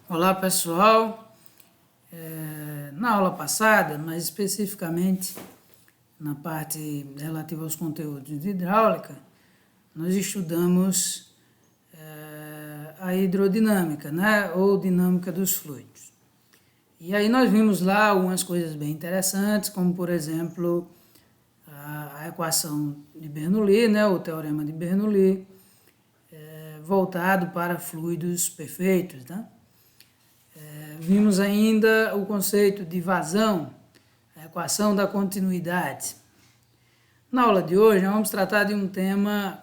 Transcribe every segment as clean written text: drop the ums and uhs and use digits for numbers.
Olá pessoal, na aula passada, mais especificamente na parte relativa aos conteúdos de hidráulica, nós estudamos a hidrodinâmica, né, ou dinâmica dos fluidos. E aí nós vimos lá algumas coisas bem interessantes, como por exemplo a equação de Bernoulli, né, o teorema de Bernoulli, voltado para fluidos perfeitos, né? Vimos ainda o conceito de vazão, a equação da continuidade. Na aula de hoje, nós vamos tratar de um tema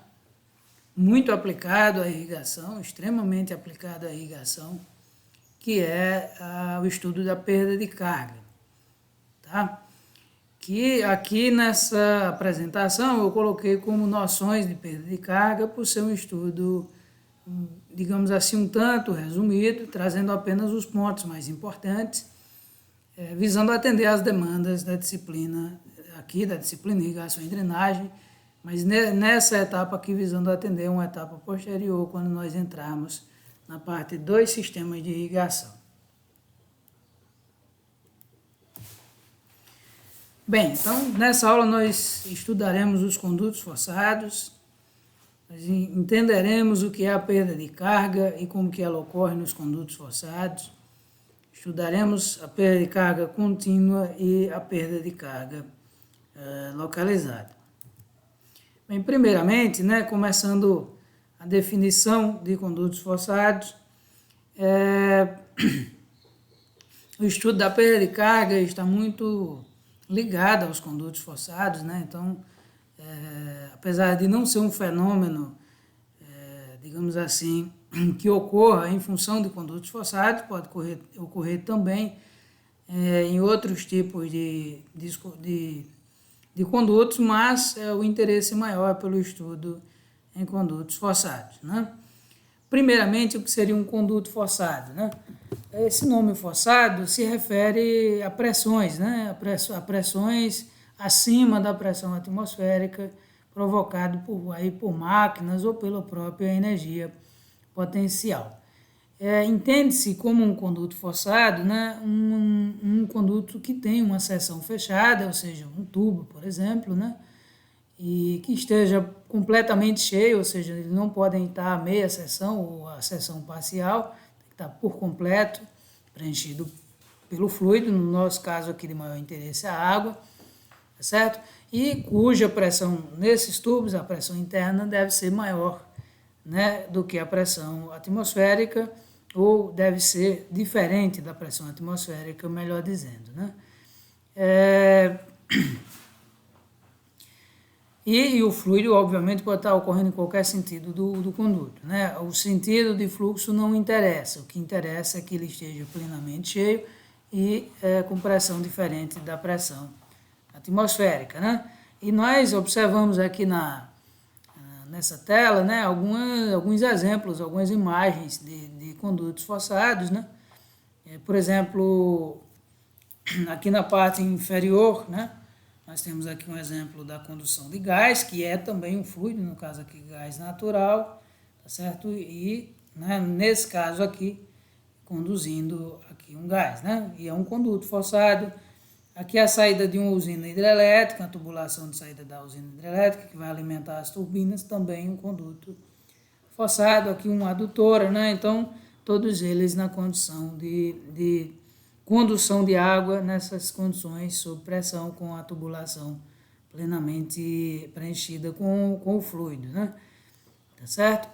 muito aplicado à irrigação, extremamente aplicado à irrigação, que é o estudo da perda de carga. Tá? Que aqui nessa apresentação eu coloquei como noções de perda de carga, por ser um estudo, digamos assim, um tanto resumido, trazendo apenas os pontos mais importantes, visando atender às demandas da disciplina, aqui da disciplina irrigação e drenagem, mas nessa etapa aqui visando atender uma etapa posterior, quando nós entrarmos na parte dos sistemas de irrigação. Bem, então nessa aula nós estudaremos os condutos forçados, nós entenderemos o que é a perda de carga e como que ela ocorre nos condutos forçados. Estudaremos a perda de carga contínua e a perda de carga localizada. Bem, primeiramente, né, começando a definição de condutos forçados, o estudo da perda de carga está muito ligado aos condutos forçados, né? Então, apesar de não ser um fenômeno, digamos assim, que ocorra em função de condutos forçados, pode ocorrer também em outros tipos de condutos, mas o interesse maior é pelo estudo em condutos forçados, né? Primeiramente, o que seria um conduto forçado, né? Esse nome forçado se refere a pressões, né? A pressões acima da pressão atmosférica, provocado por máquinas ou pela própria energia potencial. Entende-se como um conduto forçado, né, um conduto que tem uma seção fechada, ou seja, um tubo, por exemplo, né, e que esteja completamente cheio, ou seja, eles não podem estar a meia seção ou a seção parcial, tem que estar por completo preenchido pelo fluido, no nosso caso aqui de maior interesse a água, tá certo? E cuja pressão nesses tubos, a pressão interna, deve ser maior, né, do que a pressão atmosférica, ou deve ser diferente da pressão atmosférica, melhor dizendo, né? E o fluido, obviamente, pode estar ocorrendo em qualquer sentido do conduto, né? O sentido de fluxo não interessa, o que interessa é que ele esteja plenamente cheio e com pressão diferente da pressão atmosférica, né? E nós observamos aqui nessa tela, né, alguns exemplos, algumas imagens de condutos forçados, né? Por exemplo, aqui na parte inferior, né, nós temos aqui um exemplo da condução de gás, que é também um fluido, no caso aqui gás natural, tá certo? E, né, nesse caso aqui, conduzindo aqui um gás, né? E é um conduto forçado. Aqui é a saída de uma usina hidrelétrica, a tubulação de saída da usina hidrelétrica, que vai alimentar as turbinas, também um conduto forçado. Aqui uma adutora, né? Então, todos eles na condição de condução de água nessas condições sob pressão, com a tubulação plenamente preenchida com o fluido, né? Tá certo?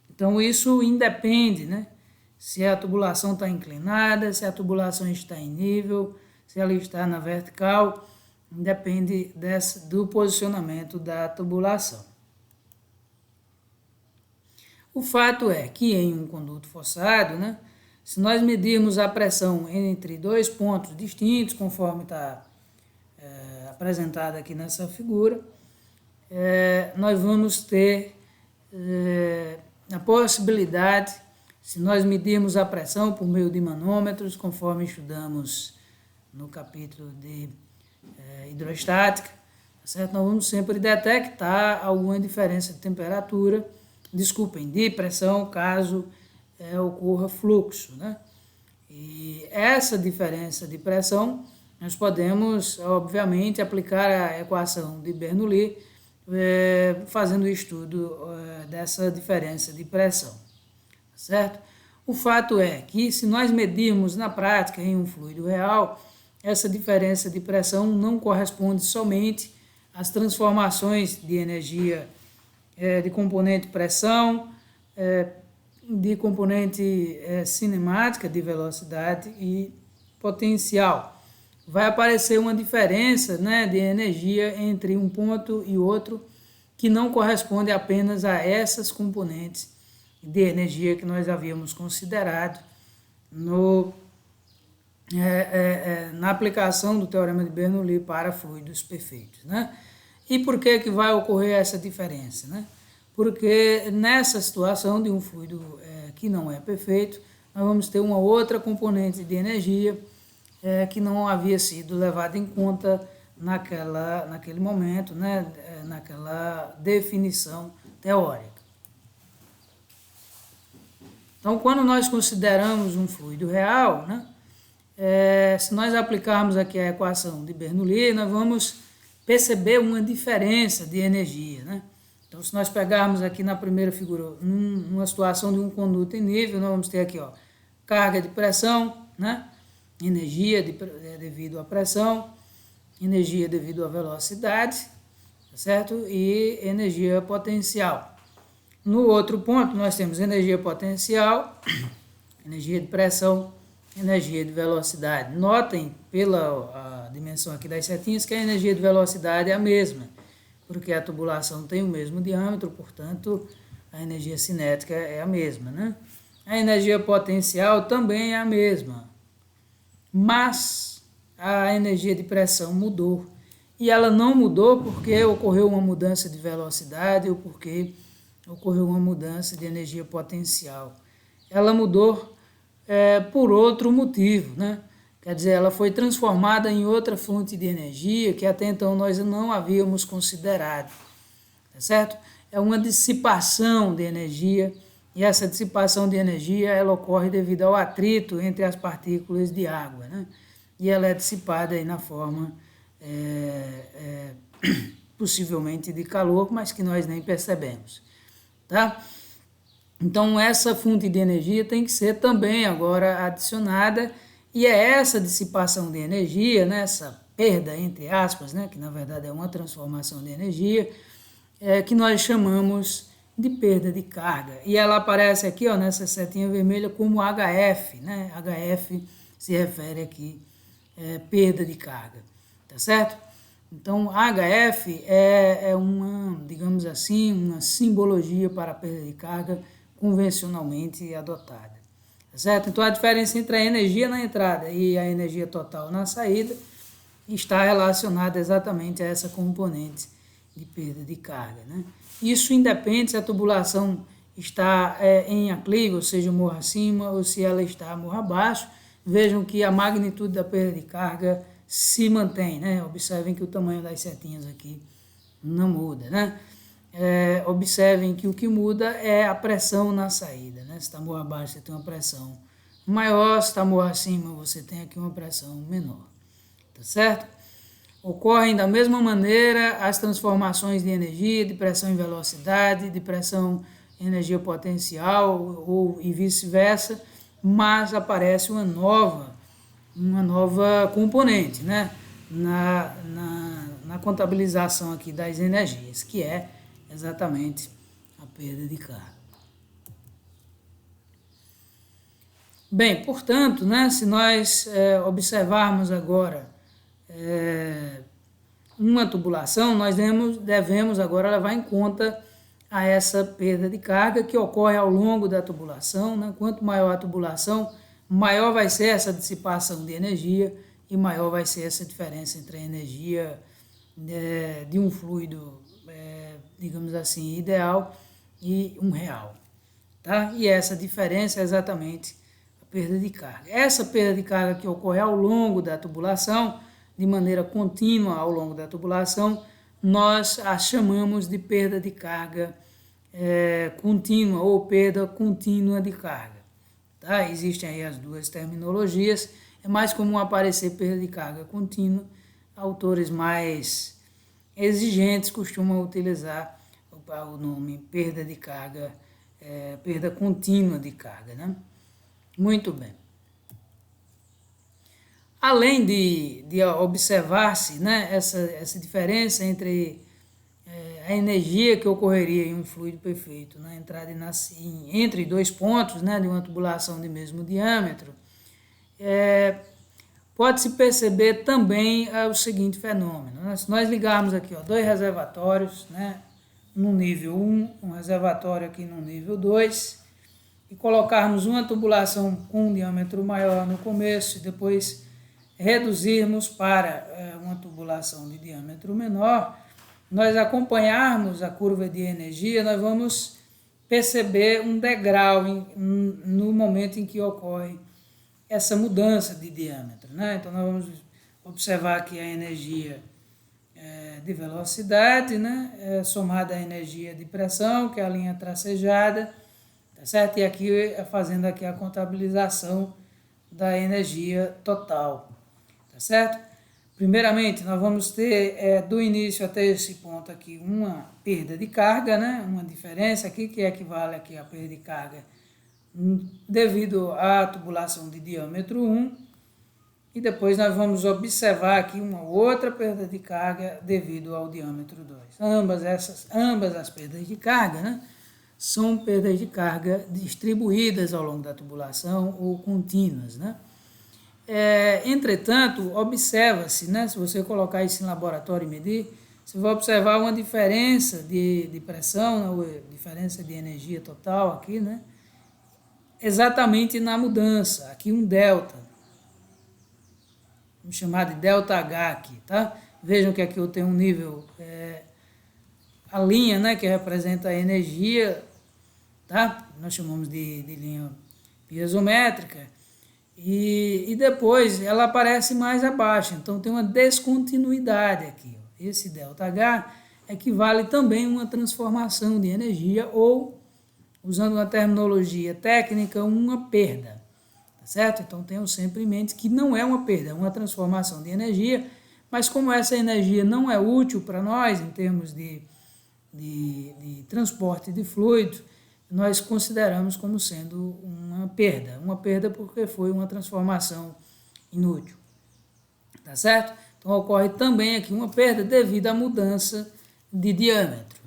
Então, isso independe, né? Se a tubulação está inclinada, se a tubulação está em nível, se ela está na vertical, depende do posicionamento da tubulação. O fato é que em um conduto forçado, né, se nós medirmos a pressão entre dois pontos distintos, conforme está apresentado aqui nessa figura, nós vamos ter a possibilidade, se nós medirmos a pressão por meio de manômetros, conforme estudamos no capítulo de hidrostática, tá certo? Nós vamos sempre detectar alguma diferença de temperatura, de pressão, caso ocorra fluxo, né? E essa diferença de pressão, nós podemos, obviamente, aplicar a equação de Bernoulli, fazendo o estudo dessa diferença de pressão, certo? O fato é que, se nós medirmos na prática em um fluido real, essa diferença de pressão não corresponde somente às transformações de energia de componente pressão, de componente cinemática de velocidade e potencial. Vai aparecer uma diferença, né, de energia entre um ponto e outro que não corresponde apenas a essas componentes de energia que nós havíamos considerado na aplicação do Teorema de Bernoulli para fluidos perfeitos, né? E por que vai ocorrer essa diferença, né? Porque nessa situação de um fluido que não é perfeito, nós vamos ter uma outra componente de energia que não havia sido levada em conta naquele momento, né? Naquela definição teórica. Então, quando nós consideramos um fluido real, né? Se nós aplicarmos aqui a equação de Bernoulli, nós vamos perceber uma diferença de energia, né? Então, se nós pegarmos aqui na primeira figura, numa situação de um conduto em nível, nós vamos ter aqui, ó, carga de pressão, né? Energia devido à pressão, energia devido à velocidade, certo? E energia potencial. No outro ponto, nós temos energia potencial, energia de pressão, energia de velocidade. Notem pela a dimensão aqui das setinhas que a energia de velocidade é a mesma, porque a tubulação tem o mesmo diâmetro, portanto, a energia cinética é a mesma, né? A energia potencial também é a mesma, mas a energia de pressão mudou. E ela não mudou porque ocorreu uma mudança de velocidade ou porque ocorreu uma mudança de energia potencial. Ela mudou por outro motivo, né? Quer dizer, ela foi transformada em outra fonte de energia que até então nós não havíamos considerado, tá certo? É uma dissipação de energia, e essa dissipação de energia ela ocorre devido ao atrito entre as partículas de água, né? E ela é dissipada aí na forma possivelmente de calor, mas que nós nem percebemos, tá? Então, essa fonte de energia tem que ser também agora adicionada, e é essa dissipação de energia, né, essa perda, entre aspas, né, que na verdade é uma transformação de energia, que nós chamamos de perda de carga. E ela aparece aqui, ó, nessa setinha vermelha como HF, né? HF se refere aqui perda de carga, tá certo? Então, HF é uma, digamos assim, uma simbologia para a perda de carga convencionalmente adotada, tá certo? Então, a diferença entre a energia na entrada e a energia total na saída está relacionada exatamente a essa componente de perda de carga, né? Isso independe se a tubulação está em aclive, ou seja, morro acima, ou se ela está morro abaixo. Vejam que a magnitude da perda de carga se mantém, né? Observem que o tamanho das setinhas aqui não muda, né? Observem que o que muda é a pressão na saída, né? Se está morro abaixo, você tem uma pressão maior, se está morro acima, você tem aqui uma pressão menor, tá certo? Ocorrem da mesma maneira as transformações de energia, de pressão em velocidade, de pressão em energia potencial e vice-versa, mas aparece uma nova componente, né? na contabilização aqui das energias, que é exatamente a perda de carga. Bem, portanto, né, se nós observarmos agora uma tubulação, nós devemos agora levar em conta a essa perda de carga que ocorre ao longo da tubulação, né? Quanto maior a tubulação, maior vai ser essa dissipação de energia e maior vai ser essa diferença entre a energia de um fluido, digamos assim, ideal e um real, tá? E essa diferença é exatamente a perda de carga. Essa perda de carga que ocorre ao longo da tubulação, de maneira contínua ao longo da tubulação, nós a chamamos de perda de carga contínua ou perda contínua de carga, tá? Existem aí as duas terminologias, é mais comum aparecer perda de carga contínua, autores mais exigentes costumam utilizar o nome perda de carga, perda contínua de carga, né? Muito bem. Além de observar-se, né, essa diferença entre a energia que ocorreria em um fluido perfeito na entrada e entre dois pontos, né, de uma tubulação de mesmo diâmetro, pode-se perceber também o seguinte fenômeno. Né? Se nós ligarmos aqui dois reservatórios, né, no nível 1, um reservatório aqui no nível 2, e colocarmos uma tubulação com um diâmetro maior no começo e depois reduzirmos para uma tubulação de diâmetro menor, nós acompanharmos a curva de energia, nós vamos perceber um degrau no momento em que ocorre essa mudança de diâmetro, né? Então, nós vamos observar que a energia de velocidade, né, somada à energia de pressão, que é a linha tracejada, tá certo? E aqui, fazendo aqui a contabilização da energia total, tá certo? Primeiramente, nós vamos ter, do início até esse ponto aqui, uma perda de carga, né? Uma diferença aqui, que equivale aqui a perda de carga devido à tubulação de diâmetro 1, e depois nós vamos observar aqui uma outra perda de carga devido ao diâmetro 2. Ambas as perdas de carga, né, são perdas de carga distribuídas ao longo da tubulação ou contínuas, né? Entretanto, observa-se, né, se você colocar isso em laboratório e medir, você vai observar uma diferença de pressão, né, diferença de energia total aqui, né, exatamente na mudança, aqui um delta, vamos chamar de delta H aqui, tá? Vejam que aqui eu tenho um nível, a linha, né, que representa a energia, tá? Nós chamamos de linha piezométrica, e depois ela aparece mais abaixo, então tem uma descontinuidade aqui. Esse ΔH equivale também a uma transformação de energia ou, usando uma terminologia técnica, uma perda, tá certo? Então tenham sempre em mente que não é uma perda, é uma transformação de energia, mas como essa energia não é útil para nós em termos de transporte de fluido, nós consideramos como sendo uma perda porque foi uma transformação inútil, tá certo? Então ocorre também aqui uma perda devido à mudança de diâmetro,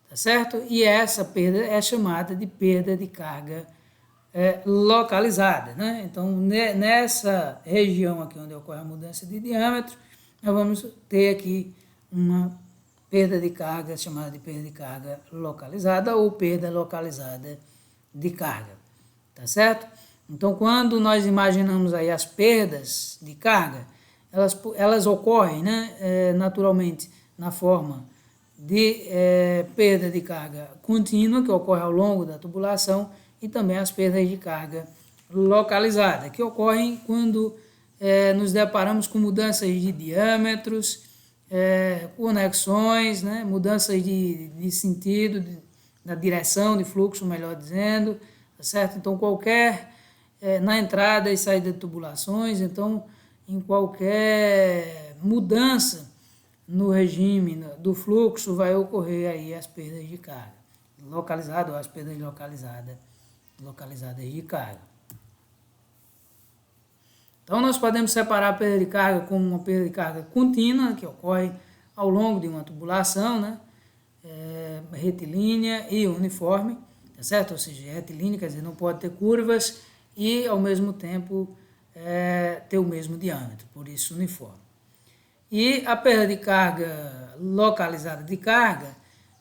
tá certo? E essa perda é chamada de perda de carga localizada, né? Então nessa região aqui onde ocorre a mudança de diâmetro, nós vamos ter aqui uma perda de carga, chamada de perda de carga localizada ou perda localizada de carga, tá certo? Então, quando nós imaginamos aí as perdas de carga, elas ocorrem, né, naturalmente na forma de perda de carga contínua, que ocorre ao longo da tubulação, e também as perdas de carga localizada, que ocorrem quando nos deparamos com mudanças de diâmetros, conexões, né, mudanças de sentido, da direção de fluxo, melhor dizendo, tá certo? Então, na entrada e saída de tubulações, então, em qualquer mudança no regime do fluxo, vai ocorrer aí as perdas de carga localizada ou as perdas localizadas de carga. Então, nós podemos separar a perda de carga como uma perda de carga contínua, que ocorre ao longo de uma tubulação, né, retilínea e uniforme, tá certo? Ou seja, retilínea, quer dizer, não pode ter curvas e, ao mesmo tempo, ter o mesmo diâmetro, por isso uniforme. E a perda de carga localizada de carga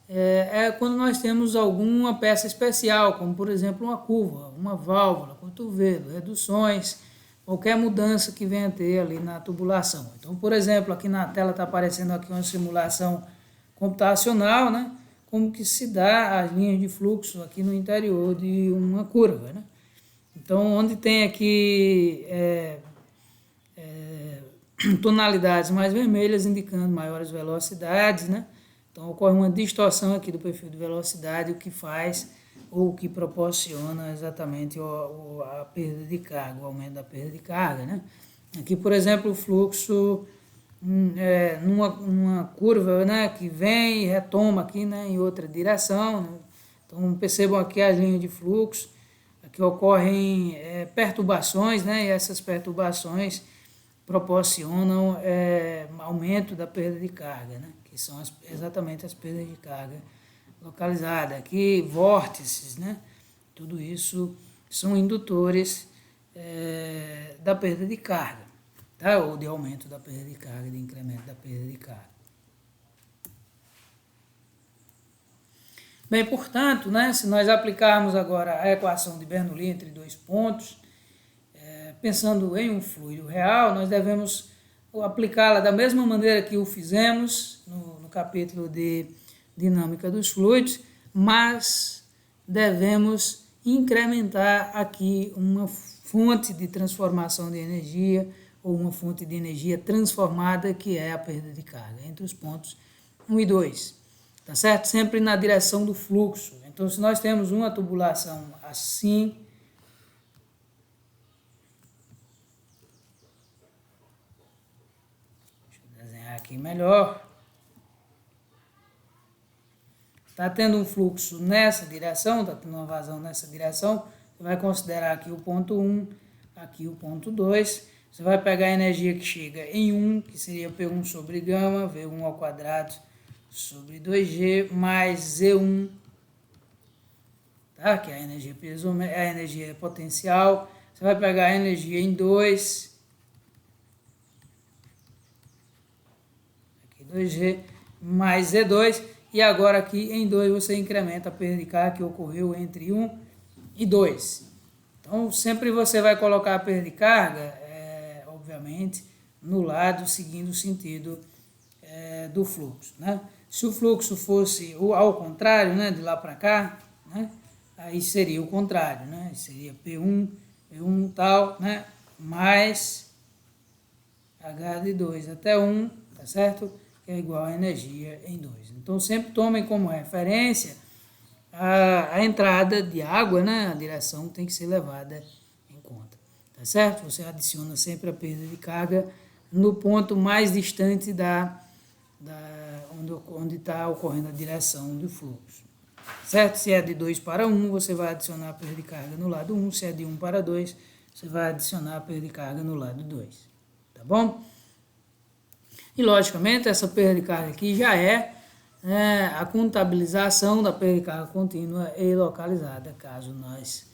é quando nós temos alguma peça especial, como, por exemplo, uma curva, uma válvula, cotovelo, reduções, qualquer mudança que venha a ter ali na tubulação. Então, por exemplo, aqui na tela está aparecendo aqui uma simulação computacional, né? Como que se dá as linhas de fluxo aqui no interior de uma curva, né? Então, onde tem aqui tonalidades mais vermelhas indicando maiores velocidades, né? Então, ocorre uma distorção aqui do perfil de velocidade, o que faz ou que proporciona exatamente a perda de carga, o aumento da perda de carga, né? Aqui, por exemplo, o fluxo numa curva, né, que vem e retoma aqui, né, em outra direção, né? Então, percebam aqui as linhas de fluxo, aqui ocorrem perturbações, né, e essas perturbações proporcionam aumento da perda de carga, né, que são exatamente as perdas de carga localizadas. Aqui, vórtices, né, tudo isso são indutores da perda de carga, tá? Ou de aumento da perda de carga, de incremento da perda de carga. Bem, portanto, né, se nós aplicarmos agora a equação de Bernoulli entre dois pontos, pensando em um fluido real, nós devemos aplicá-la da mesma maneira que o fizemos no capítulo de dinâmica dos fluidos, mas devemos incrementar aqui uma fonte de transformação de energia ou uma fonte de energia transformada, que é a perda de carga, entre os pontos 1 e 2, tá certo? Sempre na direção do fluxo. Então, se nós temos uma tubulação assim, aqui melhor, está tendo um fluxo nessa direção, está tendo uma vazão nessa direção, você vai considerar aqui o ponto 1, aqui o ponto 2, você vai pegar a energia que chega em 1, que seria P1 sobre gama, V1 ao quadrado sobre 2G, mais Z1, tá? Que é a energia piezométrica, a energia potencial, você vai pegar a energia em 2, 2G mais Z2, e agora aqui em 2 você incrementa a perda de carga que ocorreu entre 1 e 2. Então, sempre você vai colocar a perda de carga, obviamente, no lado seguindo o sentido do fluxo, né? Se o fluxo fosse ao contrário, né, de lá para cá, né, aí seria o contrário, né? Seria P1 tal, né, mais H de 2 até 1, tá certo? Que é igual a energia em 2. Então, sempre tomem como referência a entrada de água, né? A direção tem que ser levada em conta, tá certo? Você adiciona sempre a perda de carga no ponto mais distante onde está ocorrendo a direção do fluxo, certo? Se é de 2 para 1, você vai adicionar a perda de carga no lado 1, se é de 1 para 2, você vai adicionar a perda de carga no lado 2, tá bom? E, logicamente, essa perda de carga aqui já é a contabilização da perda de carga contínua e localizada, caso nós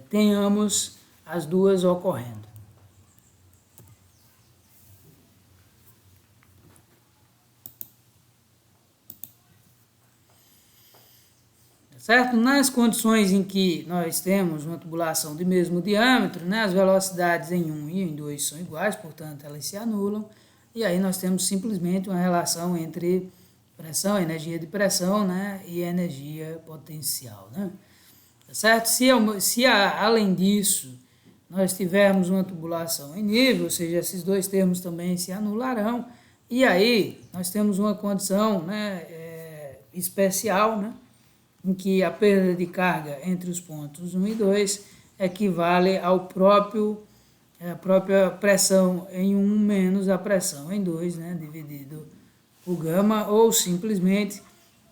tenhamos as duas ocorrendo. Certo? Nas condições em que nós temos uma tubulação de mesmo diâmetro, né, as velocidades em 1 e em 2 são iguais, portanto, elas se anulam. E aí nós temos simplesmente uma relação entre pressão, energia de pressão, né, e energia potencial, né? Tá certo? Se além disso nós tivermos uma tubulação em nível, ou seja, esses dois termos também se anularão, e aí nós temos uma condição, né, especial, né, em que a perda de carga entre os pontos 1 e 2 equivale à própria pressão em 1 menos a pressão em 2, né, dividido por gama, ou simplesmente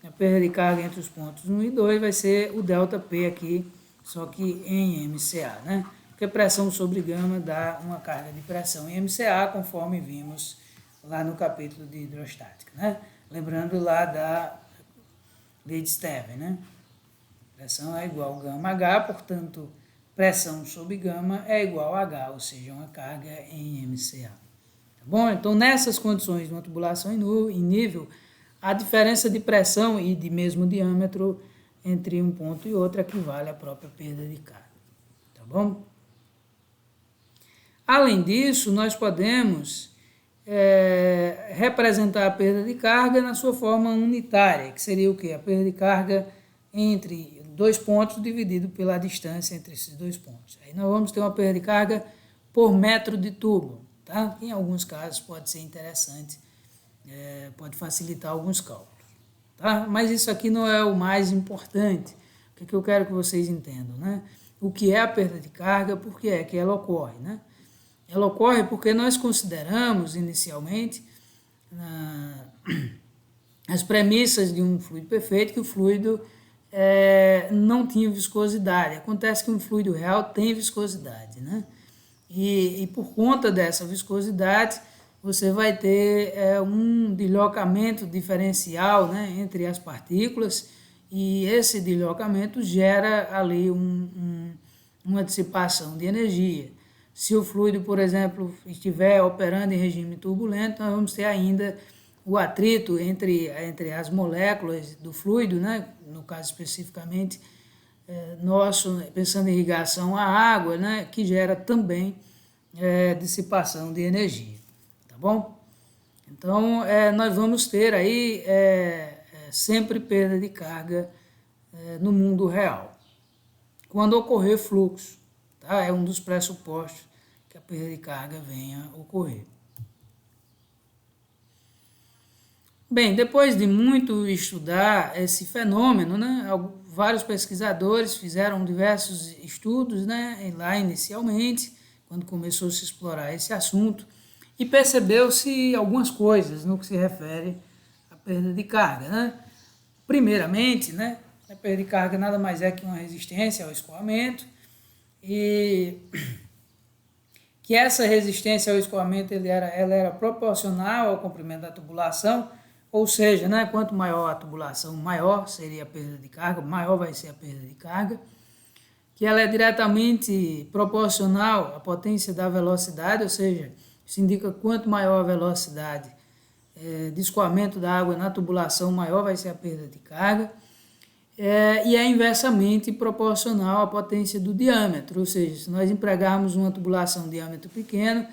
a perda de carga entre os pontos 1 e 2 vai ser o ΔP aqui, só que em MCA, né? Porque pressão sobre gama dá uma carga de pressão em MCA, conforme vimos lá no capítulo de hidrostática, né? Lembrando lá da lei de Stevens, né? Pressão é igual a gama H, portanto, pressão sobre gama é igual a H, ou seja, uma carga em MCA. Tá bom? Então, nessas condições de uma tubulação em nível, a diferença de pressão e de mesmo diâmetro entre um ponto e outro equivale à própria perda de carga. Tá bom? Além disso, nós podemos representar a perda de carga na sua forma unitária, que seria o quê? A perda de carga entre dois pontos dividido pela distância entre esses dois pontos. Aí nós vamos ter uma perda de carga por metro de tubo, tá? Em alguns casos pode ser interessante, pode facilitar alguns cálculos, tá? Mas isso aqui não é o mais importante, que eu quero que vocês entendam, né? O que é a perda de carga, por que é que ela ocorre, né? Ela ocorre porque nós consideramos inicialmente as premissas de um fluido perfeito, que o fluido não tinha viscosidade. Acontece que um fluido real tem viscosidade, né? E por conta dessa viscosidade, você vai ter um deslocamento diferencial, né, entre as partículas, e esse deslocamento gera ali uma dissipação de energia. Se o fluido, por exemplo, estiver operando em regime turbulento, nós vamos ter ainda o atrito entre as moléculas do fluido, né? No caso especificamente nosso, pensando em irrigação à água, né? Que gera também dissipação de energia, tá bom? Então, nós vamos ter aí sempre perda de carga no mundo real. Quando ocorrer fluxo, tá? É um dos pressupostos que a perda de carga venha a ocorrer. Bem, depois de muito estudar esse fenômeno, né, vários pesquisadores fizeram diversos estudos, né, lá inicialmente, quando começou a se explorar esse assunto, e percebeu-se algumas coisas no que se refere à perda de carga, né? Primeiramente, né, a perda de carga nada mais é que uma resistência ao escoamento, e que essa resistência ao escoamento ela era proporcional ao comprimento da tubulação, ou seja, né, quanto maior a tubulação, maior seria a perda de carga, maior vai ser a perda de carga, que ela é diretamente proporcional à potência da velocidade, ou seja, isso indica quanto maior a velocidade de escoamento da água na tubulação, maior vai ser a perda de carga, e é inversamente proporcional à potência do diâmetro, ou seja, se nós empregarmos uma tubulação de diâmetro pequeno,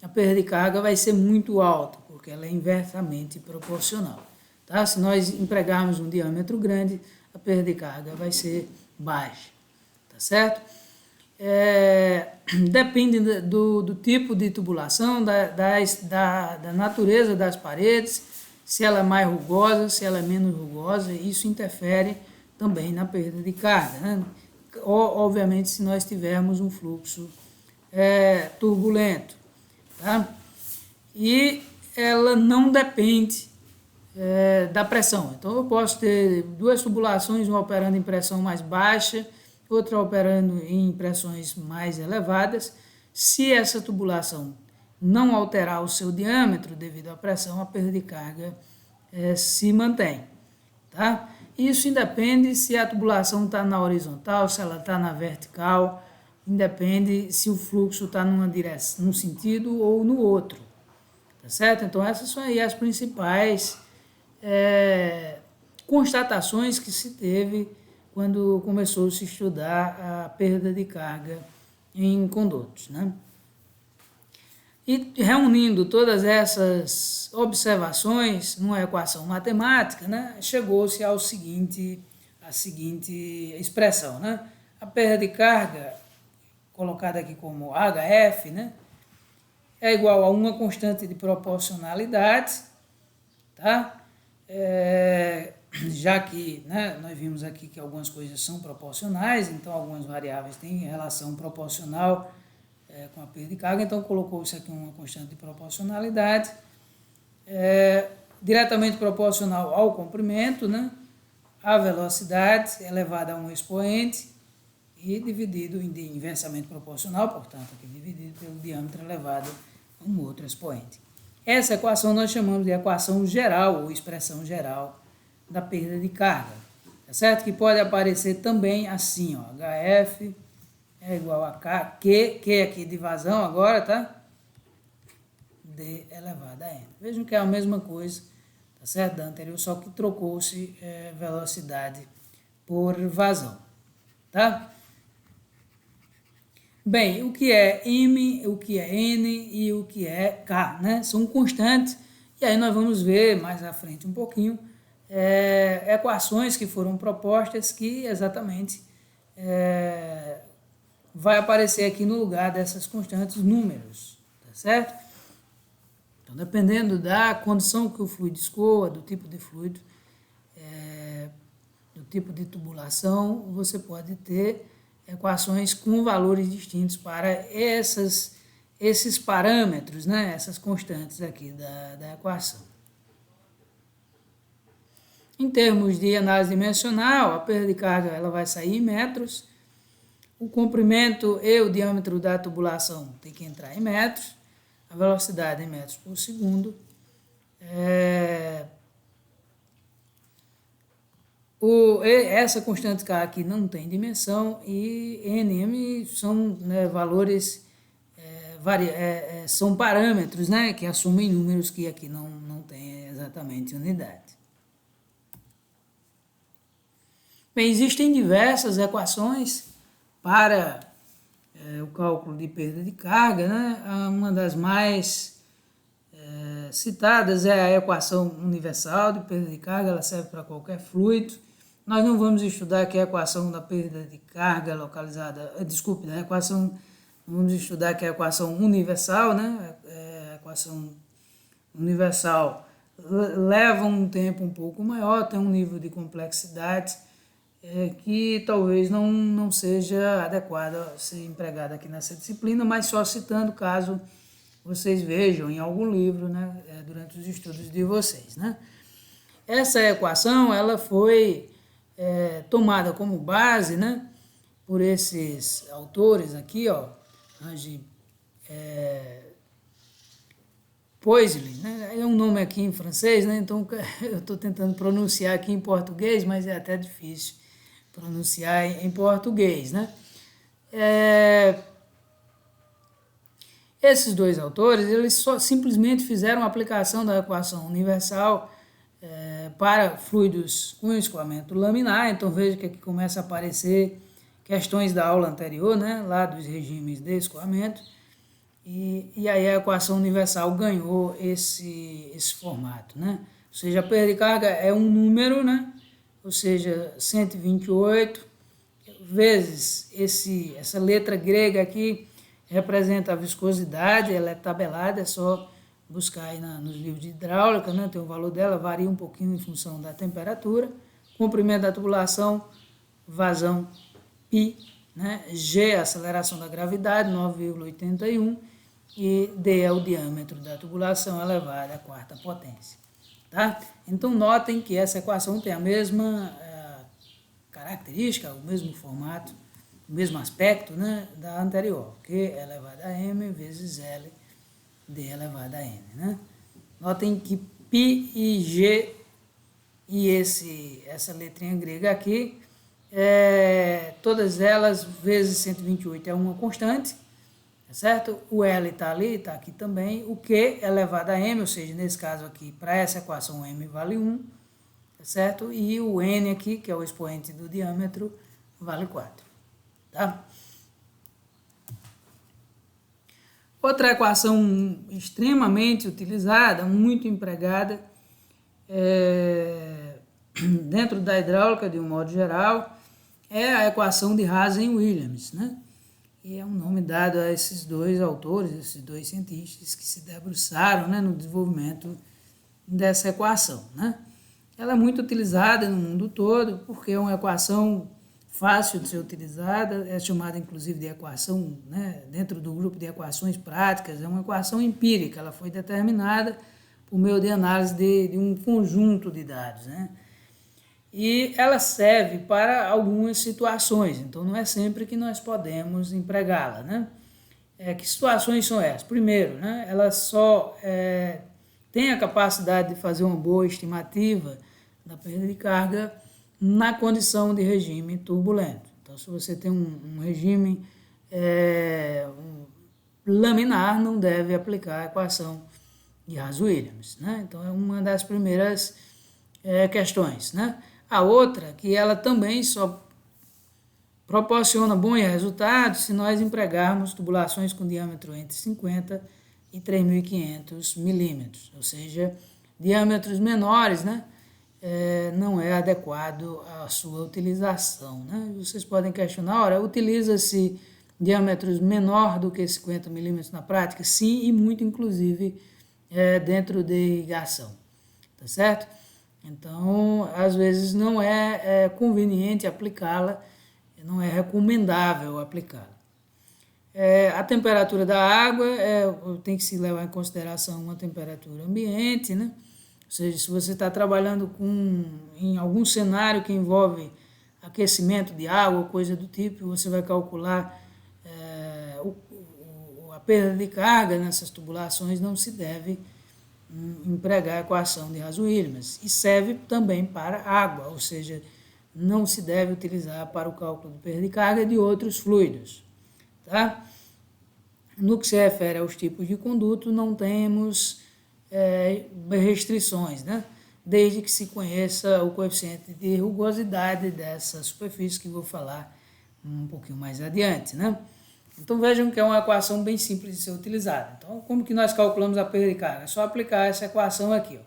a perda de carga vai ser muito alta, porque ela é inversamente proporcional. Tá? Se nós empregarmos um diâmetro grande, a perda de carga vai ser baixa, tá certo? Depende do tipo de tubulação, da natureza das paredes, se ela é mais rugosa, se ela é menos rugosa, isso interfere também na perda de carga, né? Obviamente, se nós tivermos um fluxo turbulento, tá? E ela não depende da pressão. Então, eu posso ter duas tubulações, uma operando em pressão mais baixa, outra operando em pressões mais elevadas. Se essa tubulação não alterar o seu diâmetro devido à pressão, a perda de carga se mantém, tá? Isso independe se a tubulação está na horizontal, se ela está na vertical, independe se o fluxo está num sentido ou no outro, tá certo? Então, essas são aí as principais constatações que se teve quando começou a se estudar a perda de carga em condutos, né? E reunindo todas essas observações numa equação matemática, né, chegou-se à seguinte expressão, né? A perda de carga, colocada aqui como HF, né, é igual a uma constante de proporcionalidade, tá? Já que, né, nós vimos aqui que algumas coisas são proporcionais, então algumas variáveis têm relação proporcional com a perda de carga, então colocou-se aqui uma constante de proporcionalidade, diretamente proporcional ao comprimento, né, a velocidade elevada a um expoente e dividido inversamente proporcional, portanto, aqui dividido pelo diâmetro elevado a um outro expoente. Essa equação nós chamamos de equação geral, ou expressão geral da perda de carga, tá certo? Que pode aparecer também assim, ó, HF é igual a K, Q aqui de vazão agora, tá? D elevado a N. Vejam que é a mesma coisa, tá certo? Da anterior, só que trocou-se velocidade por vazão, tá? Bem, o que é M, o que é N e o que é K, né? São constantes, e aí nós vamos ver mais à frente um pouquinho equações que foram propostas que exatamente vai aparecer aqui no lugar dessas constantes números, tá certo? Então, dependendo da condição que o fluido escoa, do tipo de fluido, do tipo de tubulação, você pode ter equações com valores distintos para esses parâmetros, né? Essas constantes aqui da equação. Em termos de análise dimensional, a perda de carga ela vai sair em metros, o comprimento e o diâmetro da tubulação tem que entrar em metros, a velocidade em metros por segundo. Essa constante K aqui não tem dimensão e NM são, né, valores, são parâmetros, né, que assumem números que aqui não tem exatamente unidade. Bem, existem diversas equações para o cálculo de perda de carga, né? Uma das mais citadas é a equação universal de perda de carga, ela serve para qualquer fluido. Nós não vamos estudar aqui a equação da perda de carga localizada, da equação, vamos estudar aqui a equação universal, né? A equação universal leva um tempo um pouco maior, tem um nível de complexidade que talvez não seja adequado a ser empregado aqui nessa disciplina, mas só citando caso vocês vejam em algum livro, né, durante os estudos de vocês, né? Essa equação ela foi tomada como base, né, por esses autores aqui, ó, Poiseuille, né? É um nome aqui em francês, né? Então eu estou tentando pronunciar aqui em português, mas é até difícil pronunciar em português, né? Esses dois autores, eles só simplesmente fizeram a aplicação da equação universal para fluidos com escoamento laminar. Então veja que aqui começa a aparecer questões da aula anterior, né? Lá dos regimes de escoamento. E aí a equação universal ganhou esse formato, né? Ou seja, a perda de carga é um número, né? Ou seja, 128 vezes essa letra grega aqui representa a viscosidade, ela é tabelada, é só buscar aí nos livros de hidráulica, né? Tem o valor dela, varia um pouquinho em função da temperatura, comprimento da tubulação, vazão π, né? G, a aceleração da gravidade, 9,81, e D é o diâmetro da tubulação elevado à quarta potência. Tá? Então, notem que essa equação tem a mesma característica, o mesmo formato, o mesmo aspecto, né, da anterior, Q elevado a M vezes L, D elevado a N. Né? Notem que π e G e essa letrinha grega aqui, todas elas vezes 128 é uma constante, tá certo? O L está ali, está aqui também. O Q elevado a M, ou seja, nesse caso aqui, para essa equação M vale 1, tá certo? E o N aqui, que é o expoente do diâmetro, vale 4, tá? Outra equação extremamente utilizada, muito empregada, dentro da hidráulica de um modo geral, é a equação de Hazen-Williams, né? E é um nome dado a esses dois autores, esses dois cientistas que se debruçaram, né, no desenvolvimento dessa equação, né? Ela é muito utilizada no mundo todo porque é uma equação fácil de ser utilizada, é chamada inclusive de equação, né, dentro do grupo de equações práticas, é uma equação empírica, ela foi determinada por meio de análise de um conjunto de dados, né? E ela serve para algumas situações, então não é sempre que nós podemos empregá-la, né? Que situações são essas? Primeiro, né, ela só tem a capacidade de fazer uma boa estimativa da perda de carga na condição de regime turbulento. Então, se você tem um regime laminar, não deve aplicar a equação de Hazen-Williams, né? Então, é uma das primeiras questões, né? A outra, que ela também só proporciona bons resultados se nós empregarmos tubulações com diâmetro entre 50 e 3.500 milímetros, ou seja, diâmetros menores, né, não é adequado à sua utilização, né? Vocês podem questionar, ora, utiliza-se diâmetros menor do que 50 milímetros na prática? Sim, e muito, inclusive, dentro de irrigação, tá certo? Então, às vezes não é conveniente aplicá-la, não é recomendável aplicá-la. A temperatura da água tem que se levar em consideração uma temperatura ambiente, né? Ou seja, se você está trabalhando em algum cenário que envolve aquecimento de água ou coisa do tipo, você vai calcular a perda de carga nessas tubulações, não se deve empregar a equação de Haas-Williams. E serve também para água, ou seja, não se deve utilizar para o cálculo de perda de carga de outros fluidos. Tá? No que se refere aos tipos de conduto, não temos restrições, né? Desde que se conheça o coeficiente de rugosidade dessa superfície, que vou falar um pouquinho mais adiante, né? Então vejam que é uma equação bem simples de ser utilizada. Então, como que nós calculamos a perda de carga? É só aplicar essa equação aqui, ó.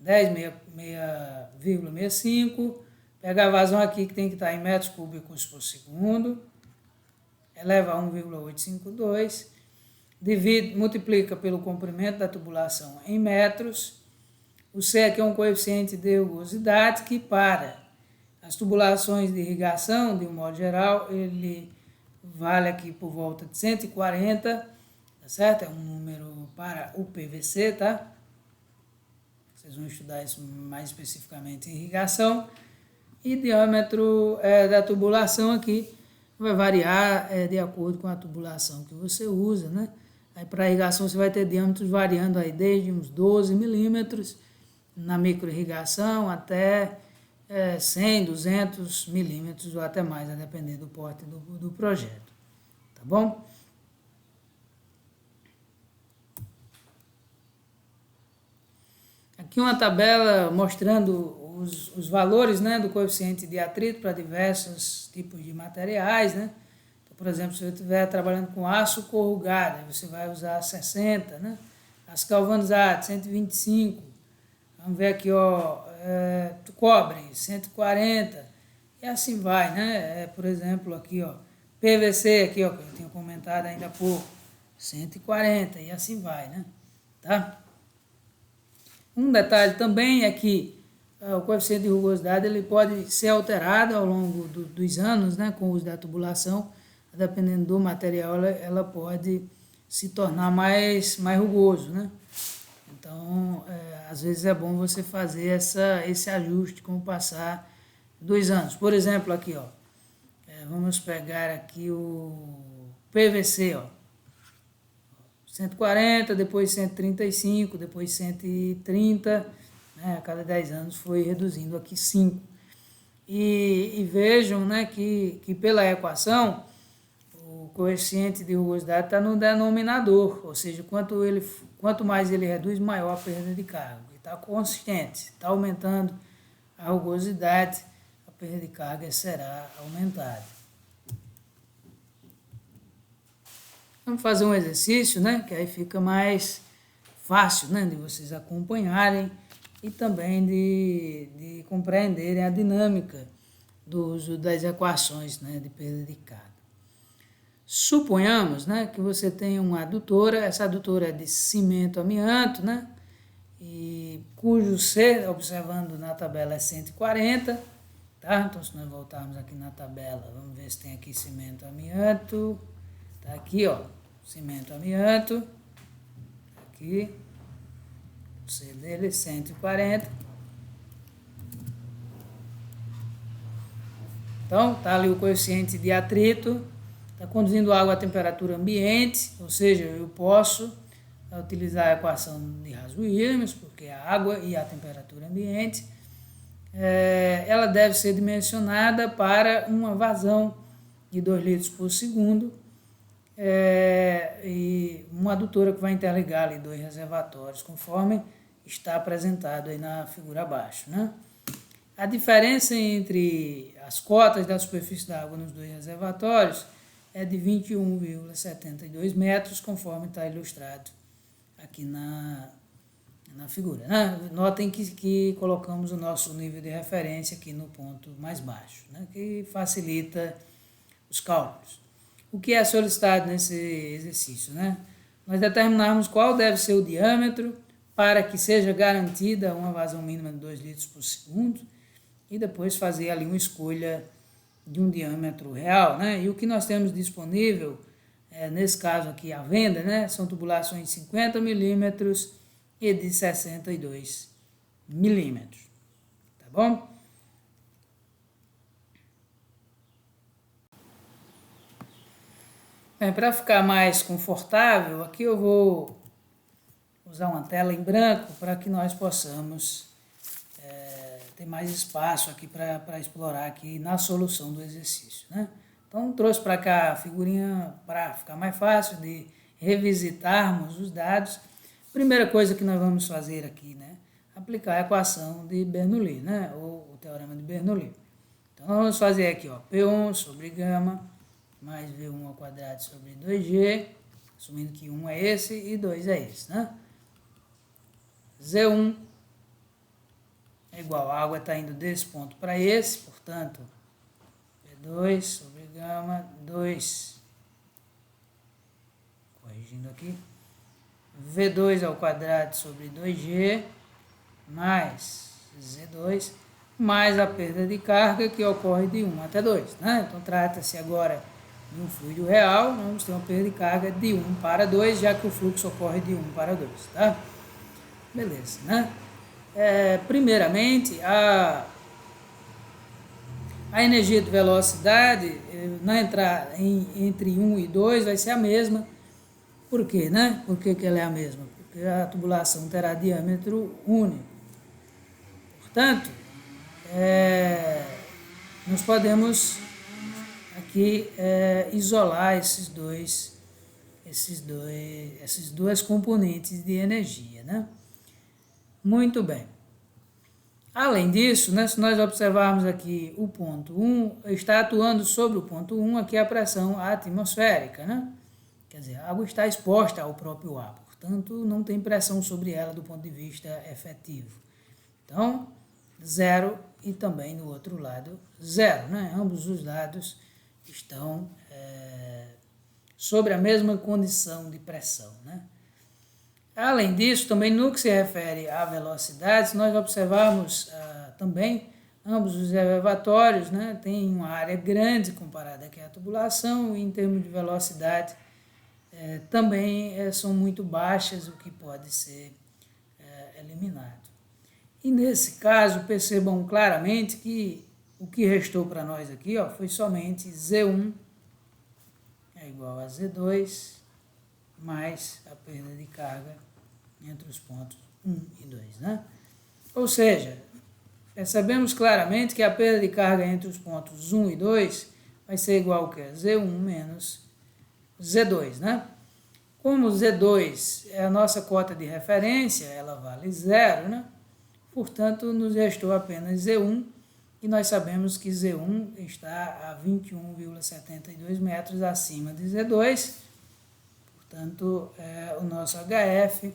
10,65, pegar a vazão aqui que tem que estar em metros cúbicos por segundo, eleva a 1,852, multiplica pelo comprimento da tubulação em metros. O C aqui é um coeficiente de rugosidade que, para as tubulações de irrigação, de um modo geral, ele vale aqui por volta de 140, tá certo? É um número para o PVC, tá? Vocês vão estudar isso mais especificamente em irrigação. E diâmetro da tubulação aqui vai variar de acordo com a tubulação que você usa, né? Aí para irrigação você vai ter diâmetros variando aí desde uns 12 milímetros na microirrigação até 100, 200 milímetros ou até mais, a depender do porte do projeto. Tá bom? Aqui uma tabela mostrando os valores, né, do coeficiente de atrito para diversos tipos de materiais, né? Então, por exemplo, se eu estiver trabalhando com aço corrugado, você vai usar 60, né? Aço galvanizado, 125. Vamos ver aqui, ó, cobre, 140. E assim vai, né? Por exemplo, aqui, ó, PVC, aqui, ó, que eu tinha comentado ainda há pouco, 140, e assim vai, né? Tá? Um detalhe também é que o coeficiente de rugosidade ele pode ser alterado ao longo dos anos, né, com o uso da tubulação. Dependendo do material, ela pode se tornar mais rugoso, né? Então, às vezes é bom você fazer esse ajuste com o passar dos anos. Por exemplo, aqui, ó, vamos pegar aqui o PVC, ó, 140, depois 135, depois 130, né? A cada 10 anos foi reduzindo aqui 5. E vejam, né, que pela equação, o coeficiente de rugosidade está no denominador, ou seja, quanto mais ele reduz, maior a perda de carga. Está consistente, está aumentando a rugosidade, a perda de carga será aumentada. Vamos fazer um exercício, né, que aí fica mais fácil, né, de vocês acompanharem e também de compreenderem a dinâmica do uso das equações, né, de perda de carga. Suponhamos, né, que você tem uma adutora, essa adutora é de cimento amianto, né, e cujo C, observando na tabela, é 140, tá? Então, se nós voltarmos aqui na tabela, vamos ver se tem aqui cimento amianto. Tá aqui, ó, cimento amianto, aqui, o C dele 140. Então, tá ali o coeficiente de atrito, está conduzindo água à temperatura ambiente, ou seja, eu posso utilizar a equação de Haas-Williams, porque a água e a temperatura ambiente, ela deve ser dimensionada para uma vazão de 2 litros por segundo, e uma adutora que vai interligar ali 2 reservatórios, conforme está apresentado aí na figura abaixo, né? A diferença entre as cotas da superfície da água nos 2 reservatórios é de 21,72 metros, conforme está ilustrado aqui na figura, né? Notem que colocamos o nosso nível de referência aqui no ponto mais baixo, né? Que facilita os cálculos. O que é solicitado nesse exercício, né? Nós determinarmos qual deve ser o diâmetro para que seja garantida uma vazão mínima de 2 litros por segundo, e depois fazer ali uma escolha de um diâmetro real, né? E o que nós temos disponível, nesse caso aqui à venda, né, são tubulações de 50 milímetros e de 62 milímetros, tá bom? Bem, para ficar mais confortável, aqui eu vou usar uma tela em branco para que nós possamos ter mais espaço aqui para explorar aqui na solução do exercício, né? Então, trouxe para cá a figurinha para ficar mais fácil de revisitarmos os dados. Primeira coisa que nós vamos fazer aqui, né? Aplicar a equação de Bernoulli, né? Ou o teorema de Bernoulli. Então, vamos fazer aqui, ó, P1 sobre gama mais V1 ao quadrado sobre 2G, assumindo que 1 é esse e 2 é esse, né? Z1 é igual, a água está indo desse ponto para esse, portanto, P2 sobre gama 2, corrigindo aqui, V2 ao quadrado sobre 2G, mais Z2, mais a perda de carga que ocorre de 1 até 2, né? Então, trata-se agora de um fluido real, vamos ter uma perda de carga de 1 para 2, já que o fluxo ocorre de 1 para 2, tá? Beleza, né? Primeiramente, a energia de velocidade na entrada entre 1 e 2 vai ser a mesma. Por quê, né? Por que ela é a mesma? Porque a tubulação terá diâmetro único. Portanto, nós podemos aqui isolar essas duas componentes de energia, né? Muito bem. Além disso, né, se nós observarmos aqui o ponto 1, está atuando sobre o ponto 1 aqui a pressão atmosférica, né? Quer dizer, a água está exposta ao próprio ar, portanto, não tem pressão sobre ela do ponto de vista efetivo. Então, 0 e também no outro lado 0, né? Ambos os lados estão sobre a mesma condição de pressão, né? Além disso, também no que se refere à velocidade, se nós observarmos também, ambos os reservatórios, né, têm uma área grande comparada aqui à tubulação, e em termos de velocidade também são muito baixas, o que pode ser eliminado. E nesse caso, percebam claramente que o que restou para nós aqui, ó, foi somente Z1 é igual a Z2 mais a perda de carga entre os pontos 1 e 2, né? Ou seja, percebemos claramente que a perda de carga entre os pontos 1 e 2 vai ser igual ao que? Z1 menos Z2, né? Como Z2 é a nossa cota de referência, ela vale 0, né? Portanto, nos restou apenas Z1, e nós sabemos que Z1 está a 21,72 metros acima de Z2, portanto, o nosso HF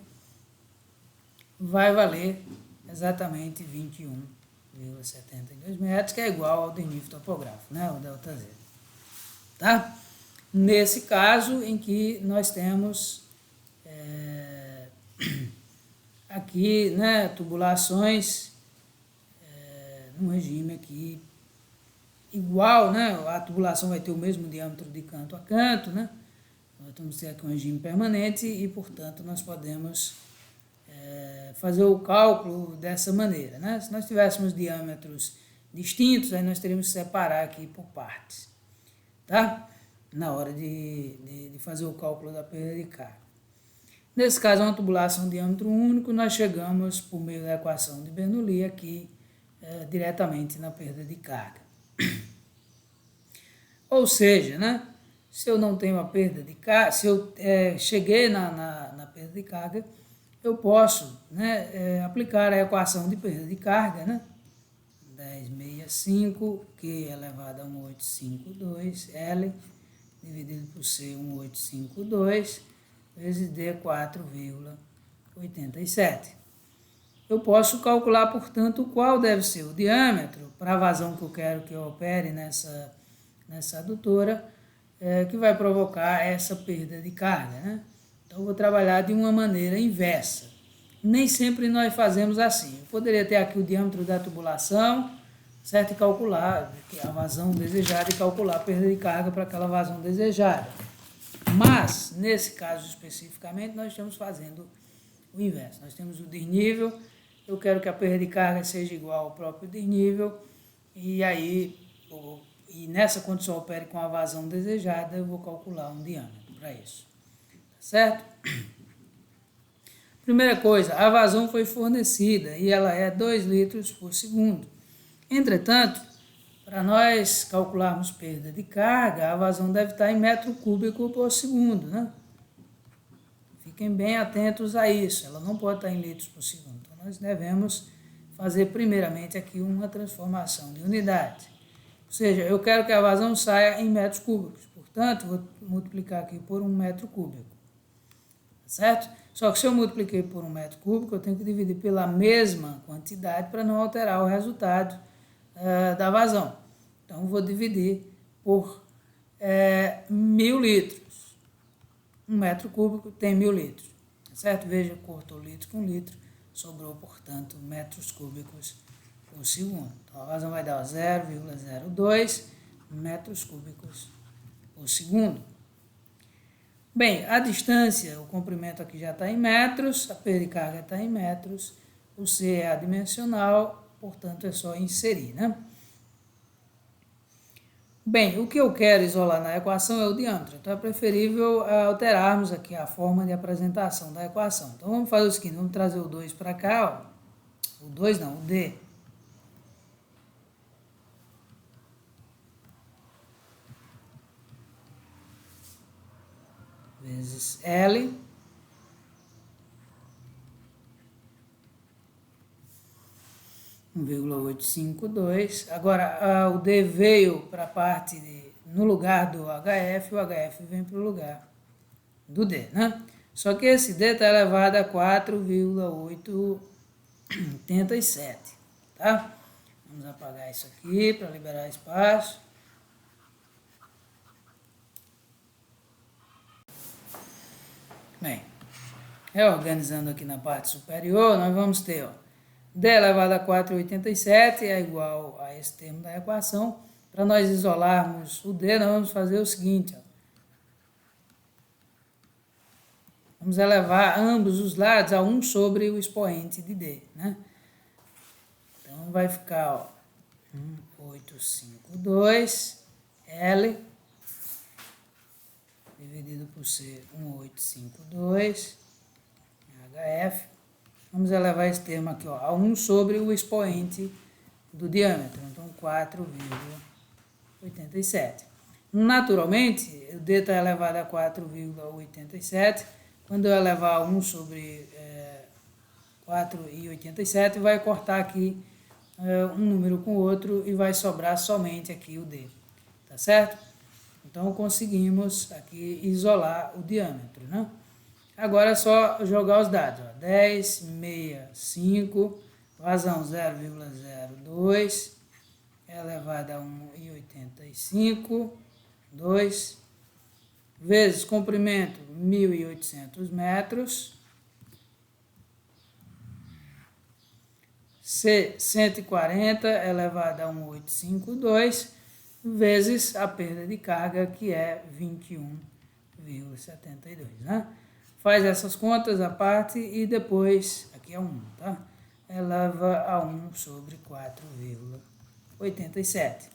vai valer exatamente 21,72 metros, que é igual ao desnível topográfico, né, o ΔZ. Tá? Nesse caso em que nós temos aqui, né, tubulações num regime aqui igual, né, a tubulação vai ter o mesmo diâmetro de canto a canto, né, nós vamos ter aqui um regime permanente e, portanto, nós podemos fazer o cálculo dessa maneira, né? Se nós tivéssemos diâmetros distintos, aí nós teríamos que separar aqui por partes, tá? Na hora de fazer o cálculo da perda de carga. Nesse caso, é uma tubulação de diâmetro único, nós chegamos, por meio da equação de Bernoulli, aqui diretamente na perda de carga. Ou seja, né? Se eu não tenho a perda de carga, se eu cheguei na perda de carga, eu posso, né, aplicar a equação de perda de carga, né? 1065, Q elevado a 1852, L, dividido por C, 1852, vezes D, 4,87. Eu posso calcular, portanto, qual deve ser o diâmetro para a vazão que eu quero que eu opere nessa adutora, que vai provocar essa perda de carga, né? Então, eu vou trabalhar de uma maneira inversa. nem sempre nós fazemos assim. Eu poderia ter aqui o diâmetro da tubulação, certo? E calcular a vazão desejada e calcular a perda de carga para aquela vazão desejada. Mas, nesse caso especificamente, nós estamos fazendo o inverso. Nós temos o desnível, eu quero que a perda de carga seja igual ao próprio desnível, e aí, e nessa condição opere com a vazão desejada, eu vou calcular um diâmetro para isso. Tá certo? Primeira coisa, a vazão foi fornecida e ela é 2 litros por segundo. Entretanto, para nós calcularmos perda de carga, a vazão deve estar em metro cúbico por segundo, né? Fiquem bem atentos a isso, ela não pode estar em litros por segundo. Então, nós devemos fazer primeiramente aqui uma transformação de unidade. Ou seja, eu quero que a vazão saia em metros cúbicos, portanto, vou multiplicar aqui por 1 metro cúbico. Certo? Só que se eu multipliquei por 1 metro cúbico, eu tenho que dividir pela mesma quantidade para não alterar o resultado da vazão. Então, vou dividir por 1.000 litros. 1 metro cúbico tem 1.000 litros. Certo? Veja, cortou litro com litro, sobrou, portanto, metros cúbicos por segundo. Então, a vazão vai dar 0,02 metros cúbicos por segundo. Bem, a distância, o comprimento aqui já está em metros, a perda de carga está em metros, o C é adimensional, portanto é só inserir, né? Bem, o que eu quero isolar na equação é o diâmetro, então é preferível alterarmos aqui a forma de apresentação da equação. Então vamos fazer o seguinte, vamos trazer o 2 para cá, ó. O 2 não, o D. Vezes L, 1,852. Agora, o D veio para a parte no lugar do HF, o HF vem para o lugar do D, né? Só que esse D está elevado a 4,887, tá? Vamos apagar isso aqui para liberar espaço. Bem, reorganizando aqui na parte superior, nós vamos ter, ó, D elevado a 4,87 é igual a esse termo da equação. Para nós isolarmos o D, nós vamos fazer o seguinte, ó. Vamos elevar ambos os lados a 1 sobre o expoente de D, né? Então, vai ficar, ó, 1,852 L dividido por C, 1,852 HF. Vamos elevar esse termo aqui, ó, a 1 sobre o expoente do diâmetro, então 4,87. Naturalmente, o D está elevado a 4,87. Quando eu elevar 1 sobre 4,87, vai cortar aqui um número com o outro e vai sobrar somente aqui o D. Tá certo? Então, conseguimos aqui isolar o diâmetro, né? Agora é só jogar os dados, ó. 10,65, vazão 0,02, elevado a 1,85, 2, vezes comprimento 1.800 metros, C 140 elevado a 1.852, vezes a perda de carga, que é 21,72, né? Faz essas contas à parte e depois, aqui é 1, tá? Eleva a 1 sobre 4,87,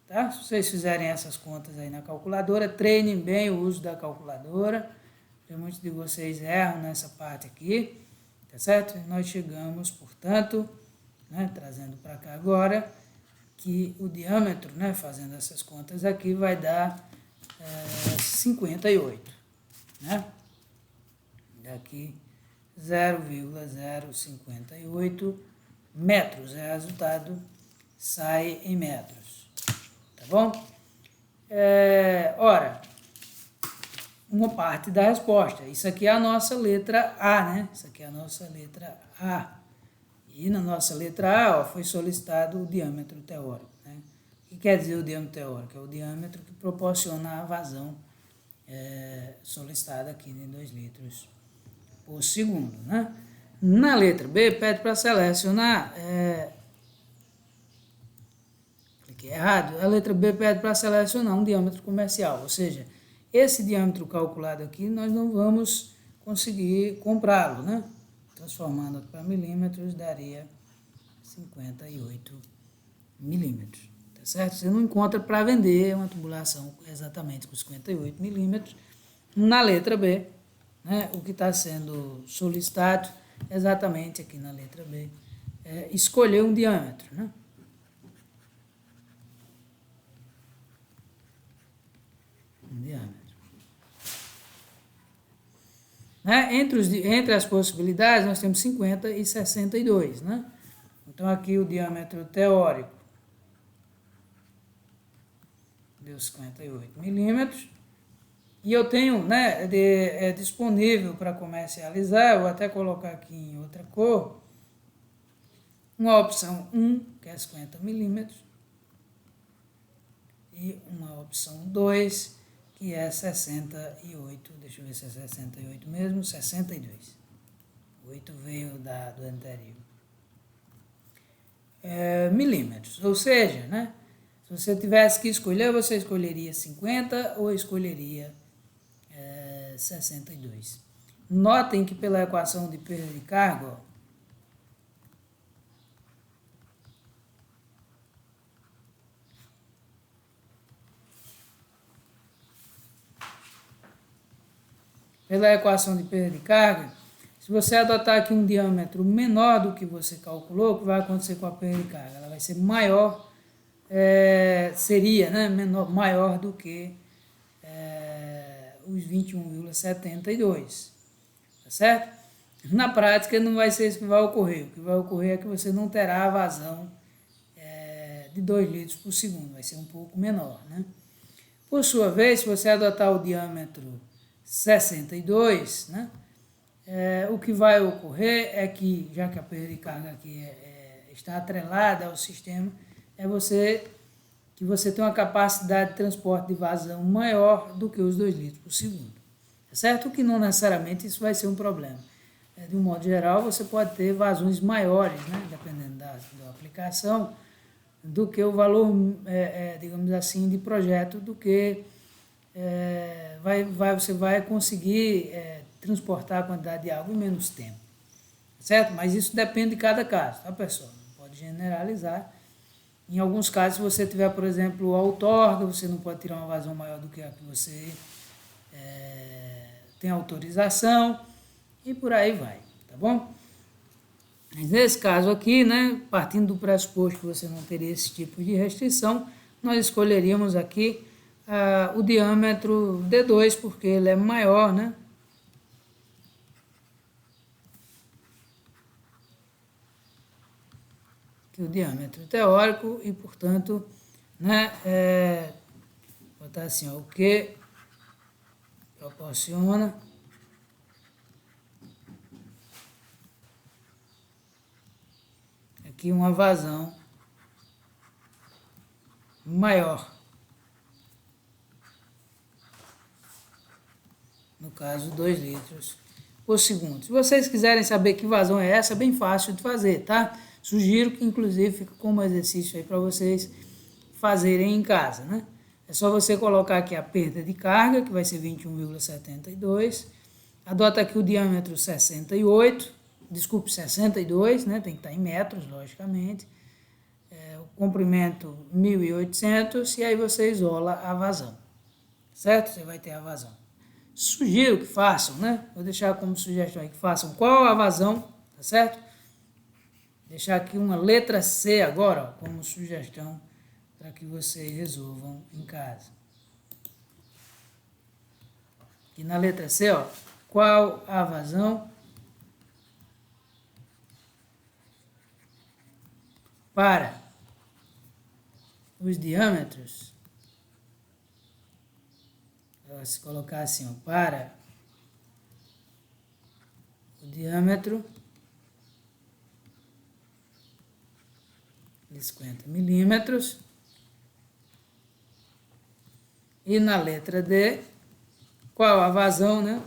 tá? Se vocês fizerem essas contas aí na calculadora, treinem bem o uso da calculadora, porque muitos de vocês erram nessa parte aqui, tá certo? E nós chegamos, portanto, né, trazendo para cá agora, que o diâmetro, né, fazendo essas contas aqui, vai dar 58, né? Daqui 0,058 metros, o resultado sai em metros, tá bom? Ora, uma parte da resposta, isso aqui é a nossa letra A, né? Isso aqui é a nossa letra A. E na nossa letra A, ó, foi solicitado o diâmetro teórico, né? O que quer dizer o diâmetro teórico? É o diâmetro que proporciona a vazão solicitada aqui de 2 litros por segundo, né? Na letra B, pede para selecionar, cliquei errado, a letra B pede para selecionar um diâmetro comercial, ou seja, esse diâmetro calculado aqui nós não vamos conseguir comprá-lo, né? Transformando para milímetros daria 58 milímetros, tá certo? Você não encontra para vender uma tubulação exatamente com 58 milímetros. Na letra B, né, o que está sendo solicitado exatamente aqui na letra B é escolher um diâmetro, né? Um diâmetro. Né? Entre as possibilidades, nós temos 50 e 62, né? Então, aqui o diâmetro teórico deu 58 milímetros. E eu tenho, né, disponível para comercializar, eu vou até colocar aqui em outra cor, uma opção 1, que é 50 milímetros, e uma opção 2, que é 68, deixa eu ver se é 68 mesmo, 62. 8 veio do anterior. Milímetros, ou seja, né, se você tivesse que escolher, você escolheria 50 ou escolheria 62. Notem que pela equação de perda de carga, ó, pela equação de perda de carga, se você adotar aqui um diâmetro menor do que você calculou, o que vai acontecer com a perda de carga? Ela vai ser maior, seria, né, maior do que os 21,72, tá certo? Na prática não vai ser isso que vai ocorrer, o que vai ocorrer é que você não terá a vazão de 2 litros por segundo, vai ser um pouco menor, né? Por sua vez, se você adotar o diâmetro 62, né, o que vai ocorrer é que, já que a perda de carga aqui está atrelada ao sistema, que você tem uma capacidade de transporte de vazão maior do que os 2 litros por segundo. Tá certo? O que não necessariamente isso vai ser um problema. De um modo geral, você pode ter vazões maiores, né, dependendo da aplicação, do que o valor, digamos assim, de projeto, do que você vai conseguir transportar a quantidade de água em menos tempo. Certo? Mas isso depende de cada caso, tá, pessoal? Não pode generalizar. Em alguns casos, se você tiver, por exemplo, outorga, você não pode tirar uma vazão maior do que a que você tem autorização, e por aí vai, tá bom? Mas nesse caso aqui, né, partindo do pressuposto que você não teria esse tipo de restrição, nós escolheríamos aqui o diâmetro D2, porque ele é maior, né? Que o diâmetro teórico e, portanto, né, botar assim, ó, o que proporciona aqui uma vazão maior. No caso, 2 litros por segundo. Se vocês quiserem saber que vazão é essa, é bem fácil de fazer, tá? Sugiro que, inclusive, fique como exercício aí para vocês fazerem em casa, né? É só você colocar aqui a perda de carga, que vai ser 21,72. Adota aqui o diâmetro 62, né? Tem que estar em metros, logicamente. O comprimento 1.800 e aí você isola a vazão, certo? Você vai ter a vazão. Sugiro que façam, né? Vou deixar como sugestão aí que façam qual a vazão, tá certo? Deixar aqui uma letra C agora, ó, como sugestão para que vocês resolvam em casa. E na letra C, ó, qual a vazão para os diâmetros? Se colocar assim, ó, para o diâmetro de 50 milímetros. E na letra D, qual a vazão, né?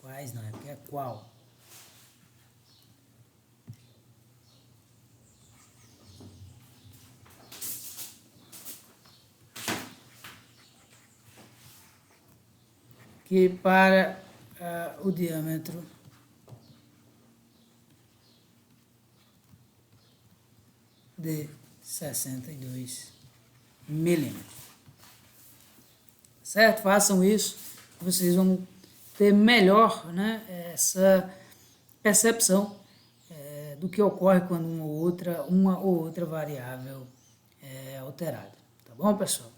Quais não, é porque é qual. que para o diâmetro de 62 milímetros. Certo? Façam isso, vocês vão ter melhor, né, essa percepção do que ocorre quando uma ou outra variável é alterada. Tá bom, pessoal?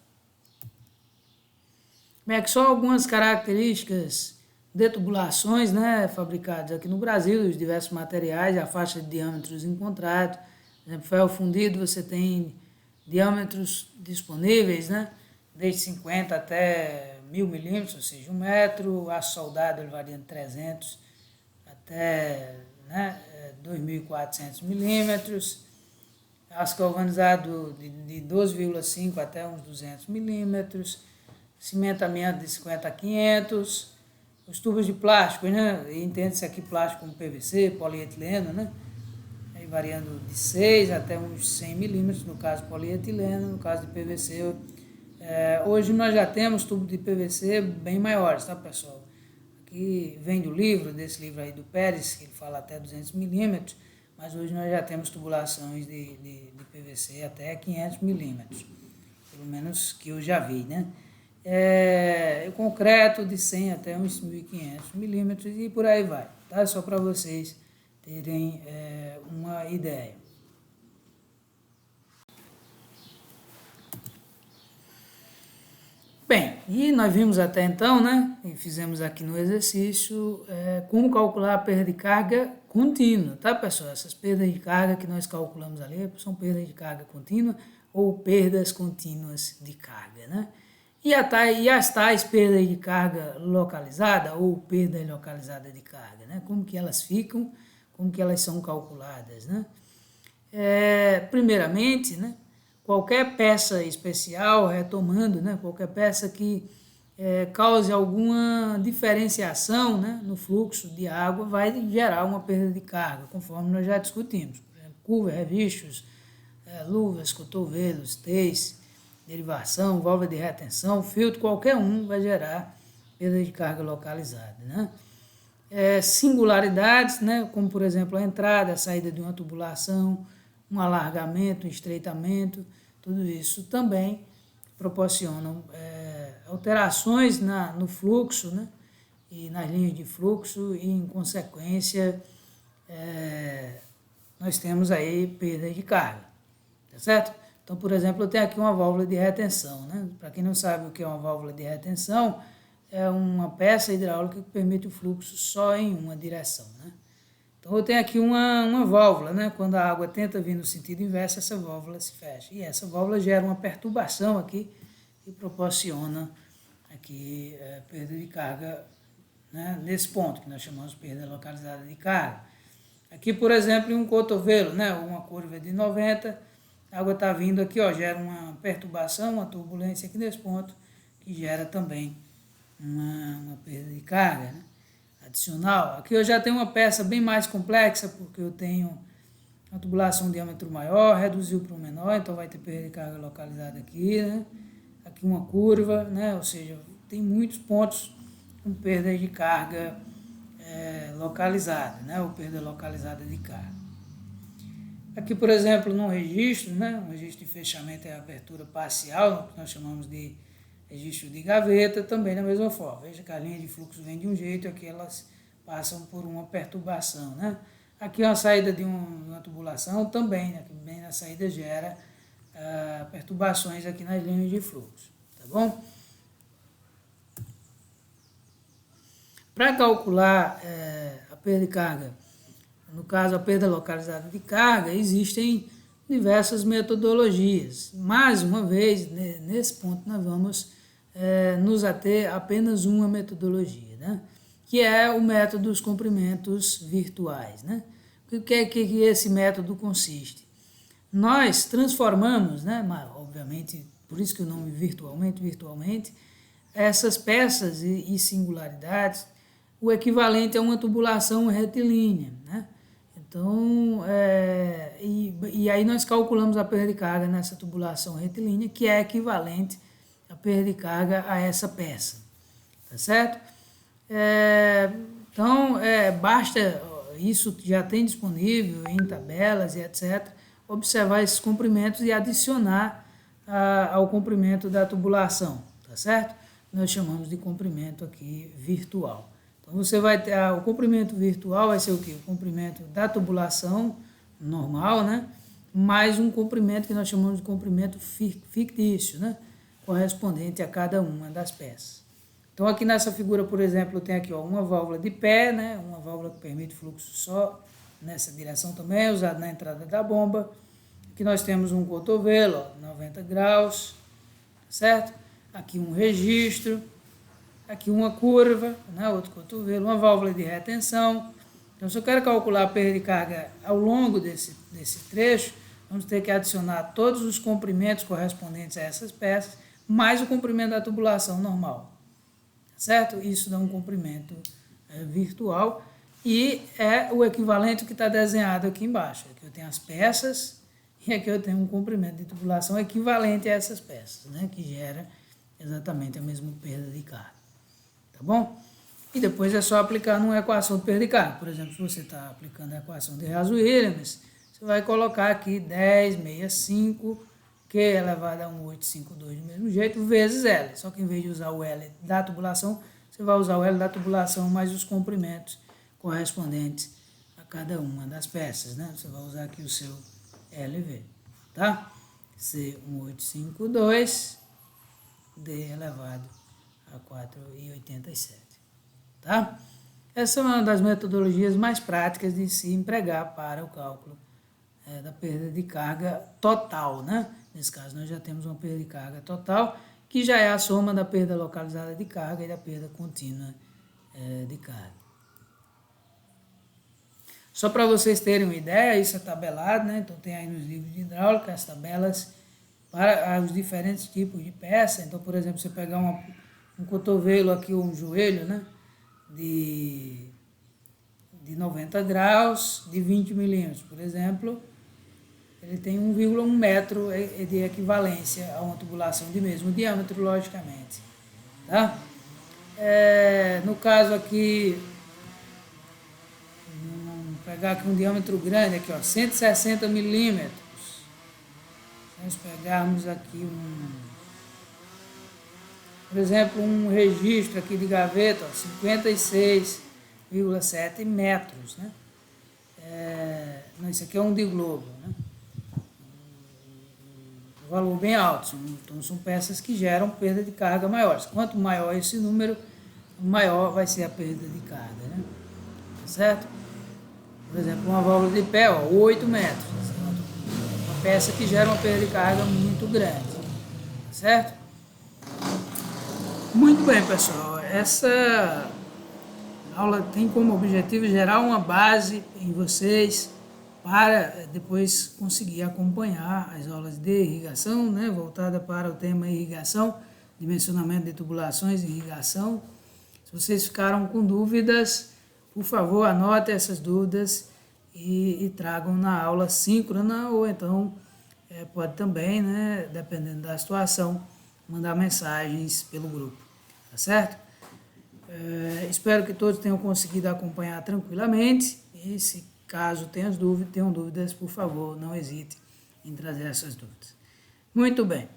Bem, aqui só algumas características de tubulações, né, fabricadas aqui no Brasil, os diversos materiais, a faixa de diâmetros encontrados. Por exemplo, ferro fundido, você tem diâmetros disponíveis, né, desde 50 até 1000 milímetros, ou seja, 1 metro. Aço soldado ele varia de 300 até, né, 2.400 milímetros. Aço galvanizado de 12,5 até uns 200 milímetros. Cimentamento de 50 a 500. Os tubos de plástico, né, entende-se aqui plástico como PVC, polietileno, né, aí variando de 6 até uns 100 milímetros, no caso polietileno, no caso de PVC. Hoje nós já temos tubos de PVC bem maiores, tá, pessoal? Aqui vem do livro, desse livro aí do Pérez, que ele fala até 200 milímetros, mas hoje nós já temos tubulações de PVC até 500 milímetros, pelo menos que eu já vi, né? O concreto de 100 até uns 1.500 milímetros e por aí vai, tá? Só para vocês terem uma ideia. Bem, e nós vimos até então, né, e fizemos aqui no exercício, como calcular a perda de carga contínua, tá, pessoal? Essas perdas de carga que nós calculamos ali são perdas de carga contínua ou perdas contínuas de carga, né? E as tais perdas de carga localizada ou perda localizada de carga, né? Como que elas ficam, como que elas são calculadas, né? Primeiramente, né, qualquer peça especial, retomando, né, qualquer peça que cause alguma diferenciação, né, no fluxo de água vai gerar uma perda de carga, conforme nós já discutimos. Por exemplo, curva, revistos, luvas, cotovelos, teis, derivação, válvula de retenção, filtro, qualquer um vai gerar perda de carga localizada, né? Singularidades, né, como por exemplo a entrada, a saída de uma tubulação, um alargamento, um estreitamento, tudo isso também proporcionam alterações no fluxo, né, e nas linhas de fluxo e, em consequência, nós temos aí perda de carga, tá certo? Então, por exemplo, eu tenho aqui uma válvula de retenção, né? Para quem não sabe o que é uma válvula de retenção, é uma peça hidráulica que permite o fluxo só em uma direção, né? Então, eu tenho aqui uma válvula, né? Quando a água tenta vir no sentido inverso, essa válvula se fecha. E essa válvula gera uma perturbação aqui e proporciona aqui perda de carga, né? Nesse ponto, que nós chamamos de perda localizada de carga. Aqui, por exemplo, em um cotovelo, né? Uma curva de 90, a água está vindo aqui, ó, gera uma perturbação, uma turbulência aqui nesse ponto, que gera também uma perda de carga, né, adicional. Aqui eu já tenho uma peça bem mais complexa, porque eu tenho uma tubulação de diâmetro maior, reduziu para o menor, então vai ter perda de carga localizada aqui, né? Aqui uma curva, né? Ou seja, tem muitos pontos com perda de carga localizada, né? Ou perda localizada de carga. Aqui, por exemplo, num registro, né? Um registro de fechamento é a abertura parcial, que nós chamamos de registro de gaveta, também da mesma forma. Veja que a linha de fluxo vem de um jeito, aqui elas passam por uma perturbação, né? Aqui uma saída de uma tubulação também, né? Que bem na saída gera perturbações aqui nas linhas de fluxo, tá bom? Para calcular a perda de carga, no caso a perda localizada de carga, existem diversas metodologias. Mais uma vez, nesse ponto nós vamos nos ater a apenas uma metodologia, né? Que é o método dos comprimentos virtuais, né? O que esse método consiste? Nós transformamos, né, mas, obviamente, por isso que o nome virtualmente, essas peças e singularidades, o equivalente a uma tubulação retilínea, né? Então, e aí nós calculamos a perda de carga nessa tubulação retilínea, que é equivalente à perda de carga a essa peça, tá certo? Então, basta, isso já tem disponível em tabelas e etc., observar esses comprimentos e adicionar ao comprimento da tubulação, tá certo? Nós chamamos de comprimento aqui virtual. Então, você vai ter, o comprimento virtual vai ser o quê? O comprimento da tubulação normal, né? Mais um comprimento que nós chamamos de comprimento fictício, né? Correspondente a cada uma das peças. Então, aqui nessa figura, por exemplo, tem aqui uma válvula de pé, né? Uma válvula que permite fluxo só nessa direção também, usada na entrada da bomba. Aqui nós temos um cotovelo, 90 graus, certo? Aqui um registro, aqui uma curva, né? Outro cotovelo, uma válvula de retenção. Então, se eu quero calcular a perda de carga ao longo desse trecho, vamos ter que adicionar todos os comprimentos correspondentes a essas peças, mais o comprimento da tubulação normal. Certo? Isso dá um comprimento virtual e é o equivalente que está desenhado aqui embaixo. Aqui eu tenho as peças e aqui eu tenho um comprimento de tubulação equivalente a essas peças, né? Que gera exatamente a mesma perda de carga. Tá bom? E depois é só aplicar numa equação de perda de carga. Por exemplo, se você está aplicando a equação de Reaz-Williams, você vai colocar aqui 10,65 Q elevado a 1,852 do mesmo jeito, vezes L. Só que em vez de usar o L da tubulação, você vai usar o L da tubulação mais os comprimentos correspondentes a cada uma das peças, né? Você vai usar aqui o seu LV, tá? C1852 D elevado a 4,87, tá? Essa é uma das metodologias mais práticas de se empregar para o cálculo da perda de carga total, né? Nesse caso, nós já temos uma perda de carga total, que já é a soma da perda localizada de carga e da perda contínua de carga. Só para vocês terem uma ideia, isso é tabelado, né? Então, tem aí nos livros de hidráulica as tabelas para os diferentes tipos de peça. Então, por exemplo, você pegar um cotovelo aqui, ou um joelho, né? De 90 graus, de 20 milímetros, por exemplo, ele tem 1,1 metro de equivalência a uma tubulação de mesmo diâmetro, logicamente. Tá? No caso aqui, vamos pegar aqui um diâmetro grande, aqui, ó, 160 milímetros. Se nós pegarmos aqui por exemplo, um registro aqui de gaveta, 56,7 metros, né? Não, isso aqui é um de globo, né? Um valor bem alto, então são peças que geram perda de carga maiores. Quanto maior esse número, maior vai ser a perda de carga, né? Certo? Por exemplo, uma válvula de pé, 8 metros. Uma peça que gera uma perda de carga muito grande, certo? Muito bem, pessoal, essa aula tem como objetivo gerar uma base em vocês para depois conseguir acompanhar as aulas de irrigação, né, voltada para o tema irrigação, dimensionamento de tubulações e irrigação. Se vocês ficaram com dúvidas, por favor, anotem essas dúvidas e tragam na aula síncrona, ou então pode também, né, dependendo da situação, mandar mensagens pelo grupo, tá certo? Espero que todos tenham conseguido acompanhar tranquilamente e se caso tenham dúvidas, por favor, não hesite em trazer essas dúvidas. Muito bem,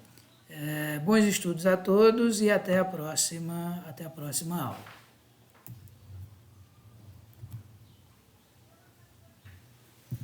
bons estudos a todos e até a próxima aula.